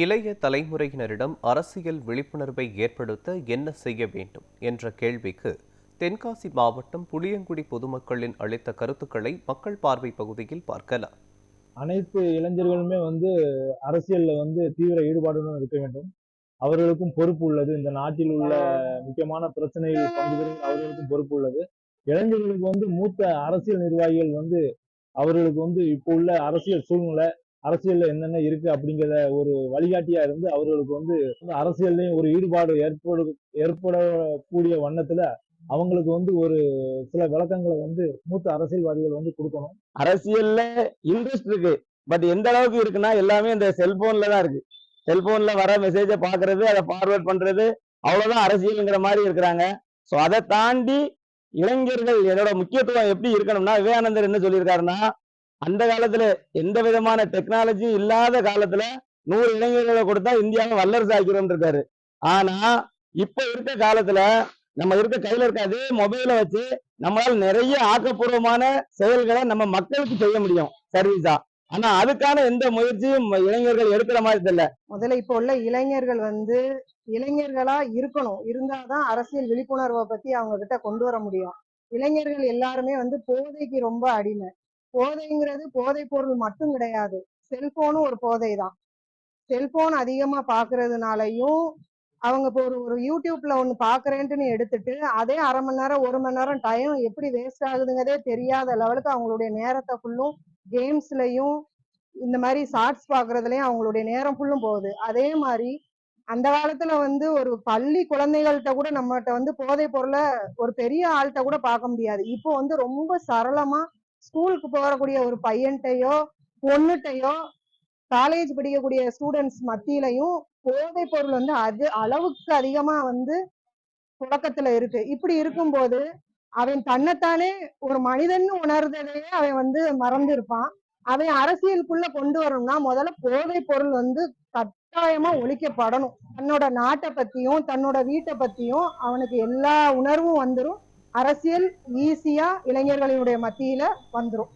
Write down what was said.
இளைய தலைமுறையினரிடம் அரசியல் விழிப்புணர்வை ஏற்படுத்த என்ன செய்ய வேண்டும் என்ற கேள்விக்கு தென்காசி மாவட்டம் புளியங்குடி பொதுமக்களின் அளித்த கருத்துக்களை மக்கள் பார்வை பகுதியில் பார்க்கலாம். அனைத்து இளைஞர்களுமே அரசியல்ல தீவிர ஈடுபாடுடன் இருக்க வேண்டும். அவர்களுக்கும் பொறுப்பு உள்ளது. இந்த நாட்டில் உள்ள முக்கியமான பிரச்சனையில் பங்கு பெறும் அவர்களுக்கும் பொறுப்பு உள்ளது. இளைஞர்களுக்கு மூத்த அரசியல் நிர்வாகிகள் அவர்களுக்கு இப்போ உள்ள அரசியல் சூழ்நிலை, அரசியல்ல என்னென்ன இருக்கு அப்படிங்கிற ஒரு வழிகாட்டியா இருந்து அவர்களுக்கு அரசியல்லையும் ஒரு ஈடுபாடு ஏற்படக்கூடிய வண்ணத்துல அவங்களுக்கு ஒரு சில விளக்கங்களை மூத்த அரசியல்வாதிகள் கொடுக்கணும். அரசியல்ல இன்ட்ரெஸ்ட் இருக்கு, பட் எந்த அளவுக்கு இருக்குன்னா எல்லாமே இந்த செல்போன்ல தான் இருக்கு. செல்போன்ல வர மெசேஜை பாக்குறது, அதை ஃபார்வர்ட் பண்றது, அவ்வளவுதான் அரசியல்ங்கிற மாதிரி இருக்கிறாங்க. சோ அதை தாண்டி இளைஞர்கள் என்னோட முக்கியத்துவம் எப்படி இருக்கணும்னா, விவேகானந்தர் என்ன சொல்லியிருக்காருன்னா, அந்த காலத்துல எந்த விதமான டெக்னாலஜி இல்லாத காலத்துல 100 இளைஞர்களை கொடுத்தா இந்தியாவை வல்லரசு ஆக்கிறோம் இருக்காரு. ஆனா இப்ப இருக்க காலத்துல நம்ம கையில இருக்க அதே மொபைலை வச்சு நம்மளால நிறைய ஆக்கப்பூர்வமான செயல்களை நம்ம மக்களுக்கு செய்ய முடியும் சர்வீஸா. ஆனா அதுக்கான எந்த முயற்சியும் இளைஞர்கள் எடுக்கிற மாதிரி தெரியல. முதல்ல இப்போ உள்ள இளைஞர்கள் இளைஞர்களா இருக்கணும். இருந்தாதான் அரசியல் விழிப்புணர்வை பத்தி அவங்க கிட்ட கொண்டு வர முடியும். இளைஞர்கள் எல்லாருமே போதைக்கு ரொம்ப அடிமை. போதைங்கிறது போதை பொருள் மட்டும் கிடையாது, செல்போனும் ஒரு போதை தான். செல்போன் அதிகமா பாக்குறதுனாலையும் அவங்க இப்போ ஒரு யூடியூப்ல ஒண்ணு பாக்குறேன்ட்டு எடுத்துட்டு அதே அரை மணி நேரம் 1 மணி நேரம் டைம் எப்படி வேஸ்ட் ஆகுதுங்கிறதே தெரியாத லெவலுக்கு அவங்களுடைய நேரத்தை ஃபுல்லும் கேம்ஸ்லயும் இந்த மாதிரி ஷார்ட்ஸ் பாக்குறதுலயும் அவங்களுடைய நேரம் ஃபுல்லும் போகுது. அதே மாதிரி அந்த காலத்துல ஒரு பள்ளி குழந்தைகள்கிட்ட கூட நம்மகிட்ட போதை பொருளை ஒரு பெரிய ஆள்கிட்ட கூட பார்க்க முடியாது. இப்போ ரொம்ப சரளமா ஸ்கூலுக்கு போகக்கூடிய ஒரு பையன்கிட்டையோ பொண்ணுகிட்டையோ காலேஜ் படிக்கக்கூடிய ஸ்டூடெண்ட்ஸ் மத்தியிலையும் போதை பொருள் அது அளவுக்கு அதிகமா புழக்கத்துல இருக்கு. இப்படி இருக்கும்போது அவன் தன்னைத்தானே ஒரு மனிதன் உணர்றதையே அவன் மறந்து இருப்பான். அவன் அரசியலுக்குள்ள கொண்டு வரணும்னா முதல்ல போதை பொருள் கட்டாயமா ஒழிக்கப்படணும். தன்னோட நாட்டை பத்தியும் தன்னோட வீட்டை பத்தியும் அவனுக்கு எல்லா உணர்வும் வந்துரும். அரசியல் ஈஸியா இளைஞர்களினுடைய மத்தியில வந்துரும்.